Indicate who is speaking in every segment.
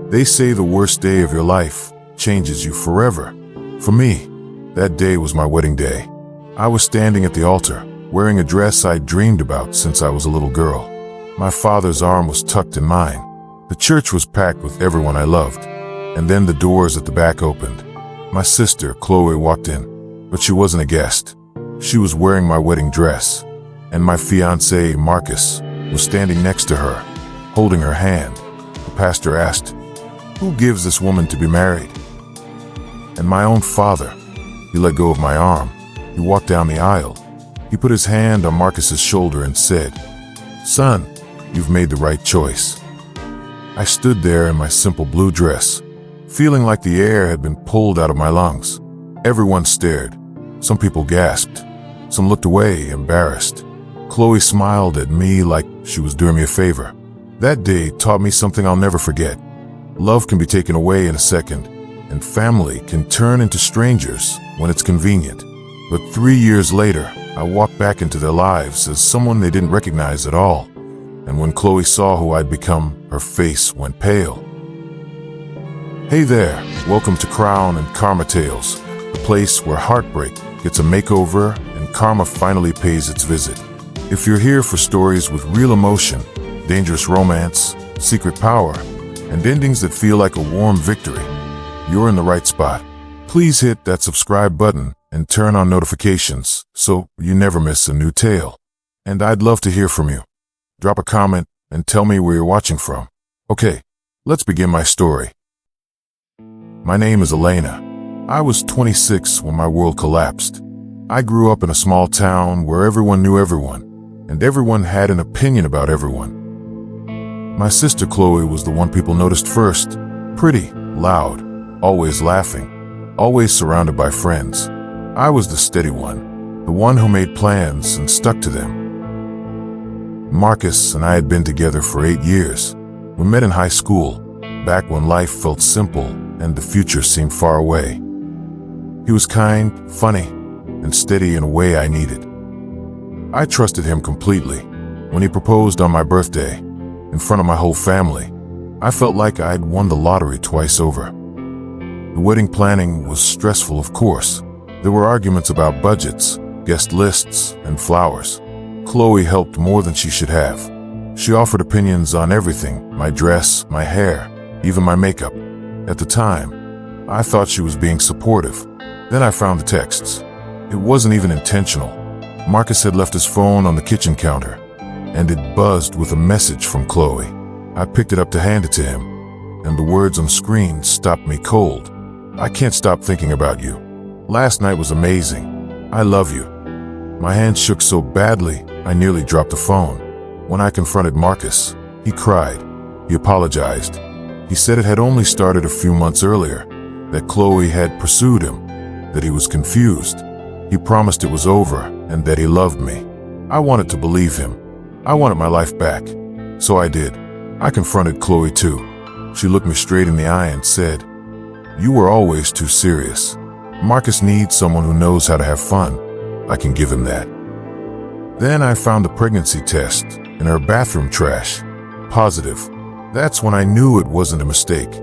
Speaker 1: They say the worst day of your life changes you forever. For me, that day was my wedding day. I was standing at the altar, wearing a dress I'd dreamed about since I was a little girl. My father's arm was tucked in mine. The church was packed with everyone I loved. And then the doors at the back opened. My sister, Chloe, walked in, but she wasn't a guest. She was wearing my wedding dress, and my fiancé, Marcus, was standing next to her, holding her hand. The pastor asked, "Who gives this woman to be married?" And my own father, he let go of my arm. He walked down the aisle. He put his hand on Marcus's shoulder and said, "Son, you've made the right choice." I stood there in my simple blue dress, feeling like the air had been pulled out of my lungs. Everyone stared. Some people gasped. Some looked away, embarrassed. Chloe smiled at me like she was doing me a favor. That day taught me something I'll never forget. Love can be taken away in a second, and family can turn into strangers when it's convenient. But 3 years later, I walked back into their lives as someone they didn't recognize at all. And when Chloe saw who I'd become, her face went pale. Hey there, welcome to Crown and Karma Tales, the place where heartbreak gets a makeover and karma finally pays its visit. If you're here for stories with real emotion, dangerous romance, secret power, and endings that feel like a warm victory, you're in the right spot. Please hit that subscribe button and turn on notifications so you never miss a new tale. And I'd love to hear from you. Drop a comment and tell me where you're watching from. Okay, let's begin my story. My name is Elena. I was 26 when my world collapsed. I grew up in a small town where everyone knew everyone, and everyone had an opinion about everyone. My sister Chloe was the one people noticed first. Pretty, loud, always laughing, always surrounded by friends. I was the steady one, the one who made plans and stuck to them. Marcus and I had been together for 8 years. We met in high school, back when life felt simple and the future seemed far away. He was kind, funny, and steady in a way I needed. I trusted him completely. When he proposed on my birthday, in front of my whole family, I felt like I'd won the lottery twice over. The wedding planning was stressful, of course. There were arguments about budgets, guest lists, and flowers. Chloe helped more than she should have. She offered opinions on everything, my dress, my hair, even my makeup. At the time, I thought she was being supportive. Then I found the texts. It wasn't even intentional. Marcus had left his phone on the kitchen counter, and it buzzed with a message from Chloe. I picked it up to hand it to him, and the words on the screen stopped me cold. "I can't stop thinking about you. Last night was amazing. I love you." My hand shook so badly, I nearly dropped the phone. When I confronted Marcus, he cried. He apologized. He said it had only started a few months earlier, that Chloe had pursued him, that he was confused. He promised it was over and that he loved me. I wanted to believe him. I wanted my life back. So I did. I confronted Chloe too. She looked me straight in the eye and said, "You were always too serious. Marcus needs someone who knows how to have fun. I can give him that." Then I found a pregnancy test in her bathroom trash. Positive. That's when I knew it wasn't a mistake.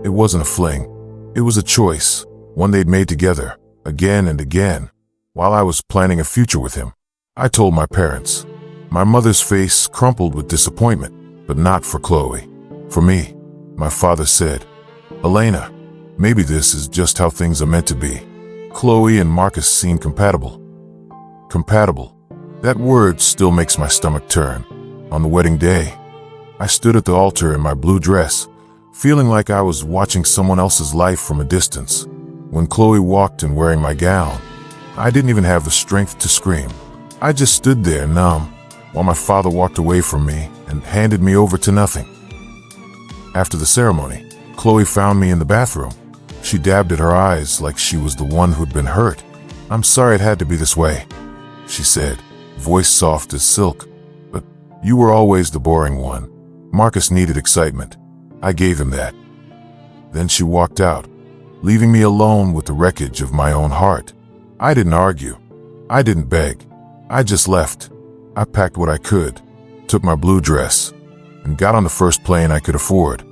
Speaker 1: It wasn't a fling. It was a choice, one they'd made together, again and again, while I was planning a future with him. I told my parents. My mother's face crumpled with disappointment, but not for Chloe. For me, my father said, "Elena, maybe this is just how things are meant to be." Chloe and Marcus seemed compatible. Compatible. That word still makes my stomach turn. On the wedding day, I stood at the altar in my blue dress, feeling like I was watching someone else's life from a distance. When Chloe walked in wearing my gown, I didn't even have the strength to scream. I just stood there numb, while my father walked away from me and handed me over to nothing. After the ceremony, Chloe found me in the bathroom. She dabbed at her eyes like she was the one who'd been hurt. "I'm sorry it had to be this way," she said, voice soft as silk. "But you were always the boring one." Marcus needed excitement. I gave him that. Then she walked out, leaving me alone with the wreckage of my own heart. I didn't argue. I didn't beg. I just left. I packed what I could, took my blue dress, and got on the first plane I could afford.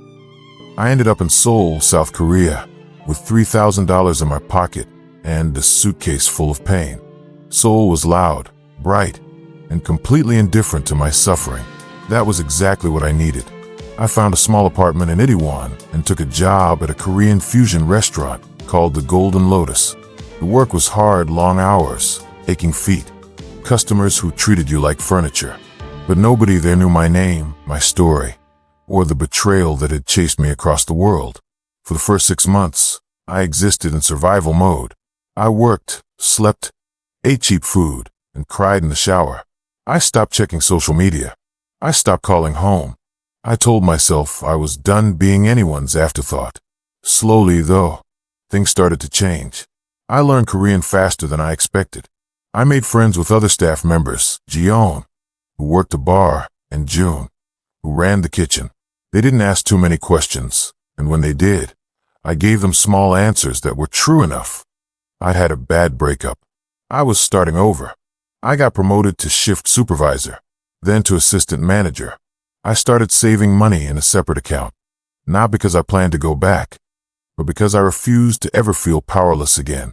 Speaker 1: I ended up in Seoul, South Korea, with $3,000 in my pocket and a suitcase full of pain. Seoul was loud, bright, and completely indifferent to my suffering. That was exactly what I needed. I found a small apartment in Itaewon and took a job at a Korean fusion restaurant called the Golden Lotus. The work was hard, long hours, aching feet, customers who treated you like furniture. But nobody there knew my name, my story, or the betrayal that had chased me across the world. For the first 6 months, I existed in survival mode. I worked, slept, ate cheap food, and cried in the shower. I stopped checking social media. I stopped calling home. I told myself I was done being anyone's afterthought. Slowly, though, things started to change. I learned Korean faster than I expected. I made friends with other staff members, Jeon, who worked the bar, and June, who ran the kitchen. They didn't ask too many questions, and when they did, I gave them small answers that were true enough. I'd had a bad breakup. I was starting over. I got promoted to shift supervisor, then to assistant manager. I started saving money in a separate account, not because I planned to go back, but because I refused to ever feel powerless again.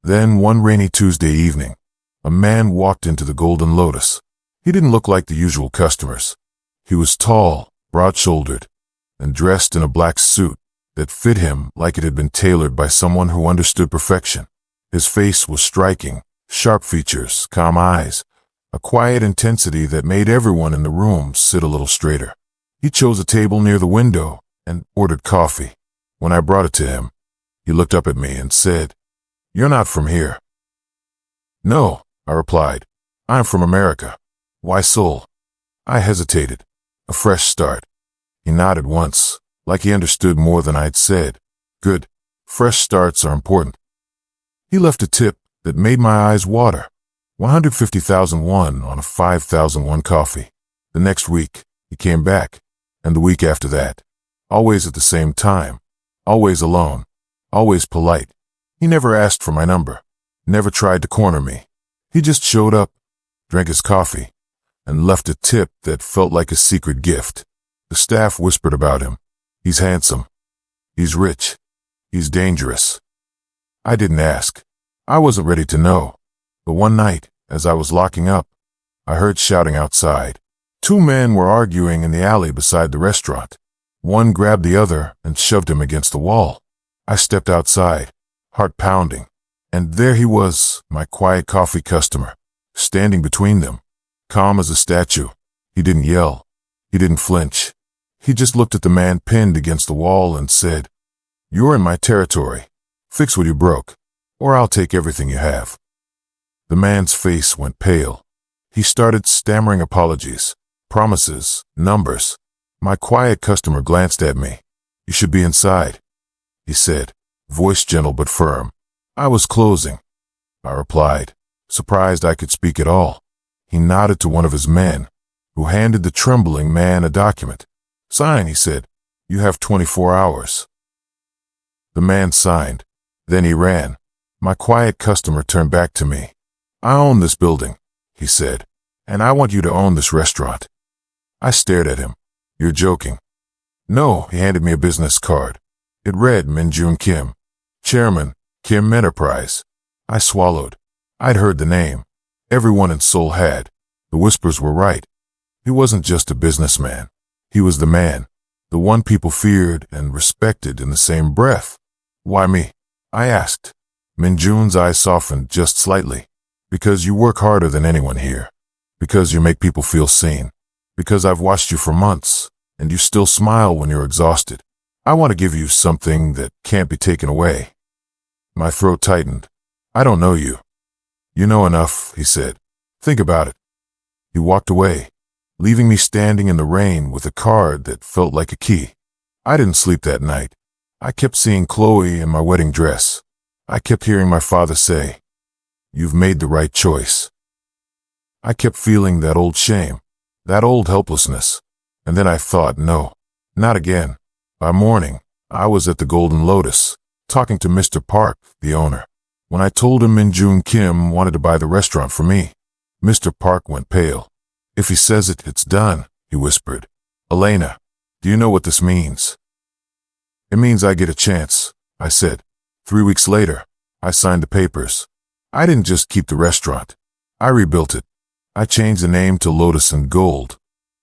Speaker 1: Then one rainy Tuesday evening, a man walked into the Golden Lotus. He didn't look like the usual customers. He was tall, broad-shouldered, and dressed in a black suit that fit him like it had been tailored by someone who understood perfection. His face was striking, sharp features, calm eyes, a quiet intensity that made everyone in the room sit a little straighter. He chose a table near the window and ordered coffee. When I brought it to him, he looked up at me and said, "You're not from here." "No," I replied. "I'm from America." "Why Seoul?" I hesitated. A fresh start. He nodded once, like he understood more than I'd said. Good. Fresh starts are important. He left a tip that made my eyes water. 150,000 won on a 5,000 won coffee. The next week, he came back, and the week after that. Always at the same time. Always alone. Always polite. He never asked for my number. Never tried to corner me. He just showed up, drank his coffee, and left a tip that felt like a secret gift. The staff whispered about him. He's handsome. He's rich. He's dangerous. I didn't ask. I wasn't ready to know. But one night, as I was locking up, I heard shouting outside. 2 men were arguing in the alley beside the restaurant. One grabbed the other and shoved him against the wall. I stepped outside, heart pounding, and there he was, my quiet coffee customer, standing between them, calm as a statue. He didn't yell. He didn't flinch. He just looked at the man pinned against the wall and said, "You're in my territory. Fix what you broke, or I'll take everything you have." The man's face went pale. He started stammering apologies, promises, numbers. My quiet customer glanced at me. "You should be inside," he said, voice gentle but firm. "I was closing," I replied, surprised I could speak at all. He nodded to one of his men, who handed the trembling man a document. "Sign," he said. "You have 24 hours." The man signed. Then he ran. My quiet customer turned back to me. "I own this building," he said, "and I want you to own this restaurant." I stared at him. "You're joking." "No," he handed me a business card. It read Min-Jun Kim, Chairman, Kim Enterprise. I swallowed. I'd heard the name. Everyone in Seoul had. The whispers were right. He wasn't just a businessman. He was the man, the one people feared and respected in the same breath. "Why me?" I asked. Min-Jun's eyes softened just slightly. "Because you work harder than anyone here. Because you make people feel seen. Because I've watched you for months, and you still smile when you're exhausted. I want to give you something that can't be taken away." My throat tightened. "I don't know you." "You know enough," he said. "Think about it." He walked away, leaving me standing in the rain with a card that felt like a key. I didn't sleep that night. I kept seeing Chloe in my wedding dress. I kept hearing my father say, "You've made the right choice." I kept feeling that old shame, that old helplessness. And then I thought, no, not again. By morning, I was at the Golden Lotus, talking to Mr. Park, the owner. When I told him Min-Jun Kim wanted to buy the restaurant for me, Mr. Park went pale. "If he says it, it's done," he whispered. "Elena, do you know what this means?" It means I get a chance, I said. 3 weeks later, I signed the papers. I didn't just keep the restaurant. I rebuilt it. I changed the name to Lotus and Gold,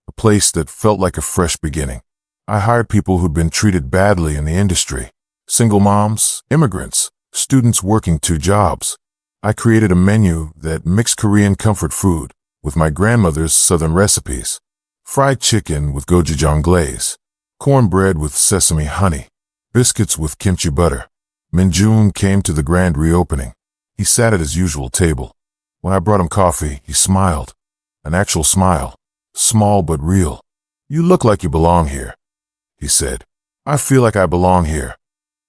Speaker 1: a place that felt like a fresh beginning. I hired people who'd been treated badly in the industry. Single moms, immigrants, students working 2 jobs. I created a menu that mixed Korean comfort food with my grandmother's southern recipes. Fried chicken with gochujang glaze, cornbread with sesame honey, biscuits with kimchi butter. Min-jun came to the grand reopening. He sat at his usual table. When I brought him coffee, he smiled. An actual smile. Small but real. "You look like you belong here," he said. "I feel like I belong here,"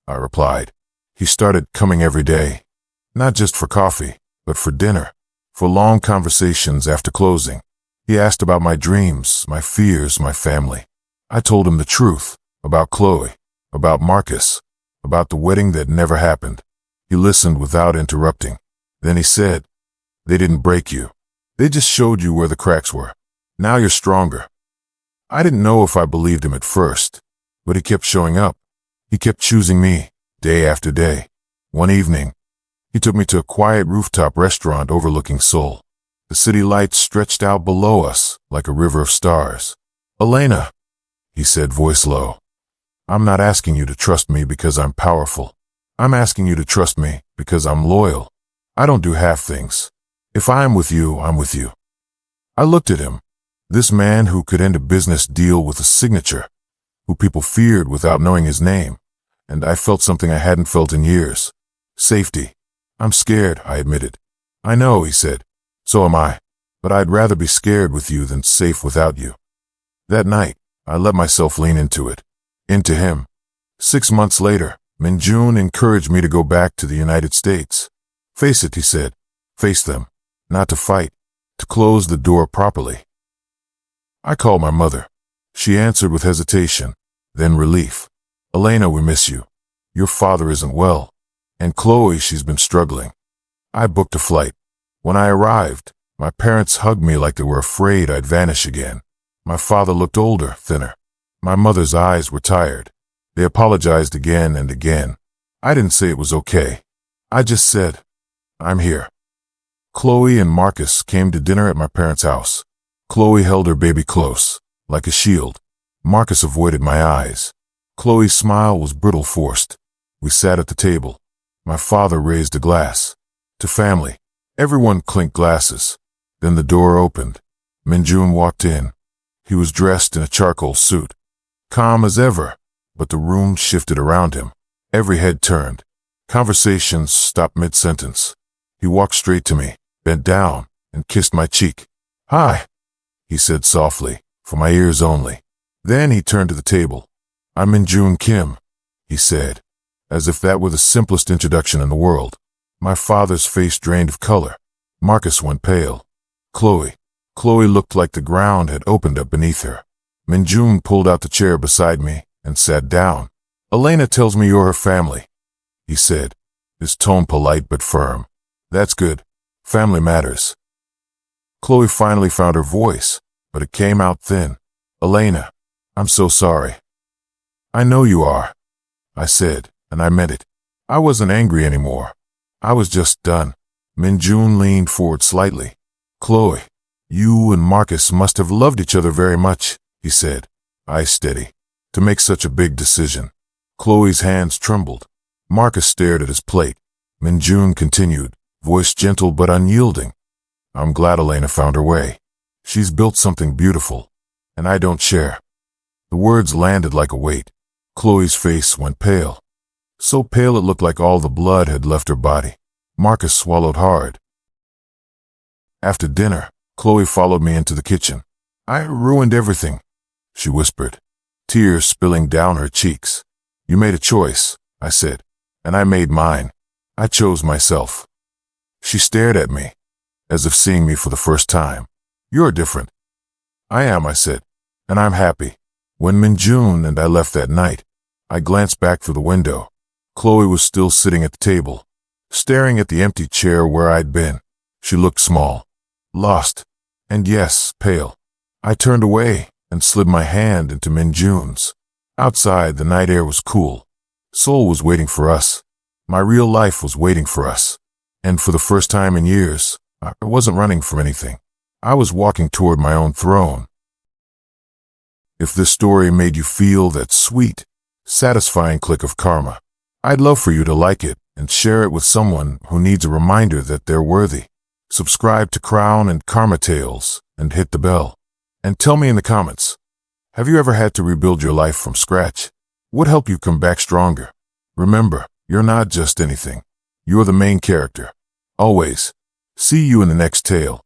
Speaker 1: I replied. He started coming every day, not just for coffee, but for dinner, for long conversations after closing. He asked about my dreams, my fears, my family. I told him the truth about Chloe, about Marcus, about the wedding that never happened. He listened without interrupting. Then he said, "They didn't break you. They just showed you where the cracks were. Now you're stronger." I didn't know if I believed him at first, but he kept showing up. He kept choosing me, day after day. One evening, he took me to a quiet rooftop restaurant overlooking Seoul. The city lights stretched out below us like a river of stars. "Elena," he said, voice low, "I'm not asking you to trust me because I'm powerful. I'm asking you to trust me because I'm loyal. I don't do half things. If I am with you, I'm with you." I looked at him, this man who could end a business deal with a signature, who people feared without knowing his name, and I felt something I hadn't felt in years. Safety. "I'm scared," I admitted. "I know," he said. "So am I. But I'd rather be scared with you than safe without you." That night, I let myself lean into it. Into him. 6 months later, Min-jun encouraged me to go back to the United States. "Face it," he said. "Face them. Not to fight. To close the door properly." I called my mother. She answered with hesitation, then relief. "Elena, we miss you. Your father isn't well. And Chloe, she's been struggling." I booked a flight. When I arrived, my parents hugged me like they were afraid I'd vanish again. My father looked older, thinner. My mother's eyes were tired. They apologized again and again. I didn't say it was okay. I just said, "I'm here." Chloe and Marcus came to dinner at my parents' house. Chloe held her baby close, like a shield. Marcus avoided my eyes. Chloe's smile was brittle forced. We sat at the table. My father raised a glass. To family. Everyone clinked glasses. Then the door opened. Min-jun walked in. He was dressed in a charcoal suit. Calm as ever, but the room shifted around him. Every head turned. Conversations stopped mid-sentence. He walked straight to me, bent down, and kissed my cheek. "Hi," he said softly, for my ears only. Then he turned to the table. "I'm Min-jun Kim," he said, as if that were the simplest introduction in the world. My father's face drained of color. Marcus went pale. Chloe looked like the ground had opened up beneath her. Min-jun pulled out the chair beside me and sat down. "Elena tells me you're her family," he said, his tone polite but firm. "That's good. Family matters." Chloe finally found her voice, but it came out thin. "Elena, I'm so sorry." "I know you are," I said, and I meant it. I wasn't angry anymore. I was just done. Min-jun leaned forward slightly. "Chloe, you and Marcus must have loved each other very much," he said, eyes steady, "to make such a big decision." Chloe's hands trembled. Marcus stared at his plate. Min-jun continued, voice gentle but unyielding. "I'm glad Elena found her way. She's built something beautiful, and I don't share." The words landed like a weight. Chloe's face went pale. So pale it looked like all the blood had left her body. Marcus swallowed hard. After dinner, Chloe followed me into the kitchen. "I ruined everything," she whispered, tears spilling down her cheeks. "You made a choice," I said, "and I made mine. I chose myself." She stared at me, as if seeing me for the first time. "You're different." "I am," I said, "and I'm happy." When Min-jun and I left that night, I glanced back through the window. Chloe was still sitting at the table, staring at the empty chair where I'd been. She looked small, lost, and yes, pale. I turned away and slid my hand into Min-jun's. Outside, the night air was cool. Seoul was waiting for us. My real life was waiting for us. And for the first time in years, I wasn't running from anything. I was walking toward my own throne. If this story made you feel that sweet, satisfying click of karma, I'd love for you to like it and share it with someone who needs a reminder that they're worthy. Subscribe to Crown and Karma Tales and hit the bell. And tell me in the comments, have you ever had to rebuild your life from scratch? What helped you come back stronger? Remember, you're not just anything. You're the main character. Always. See you in the next tale.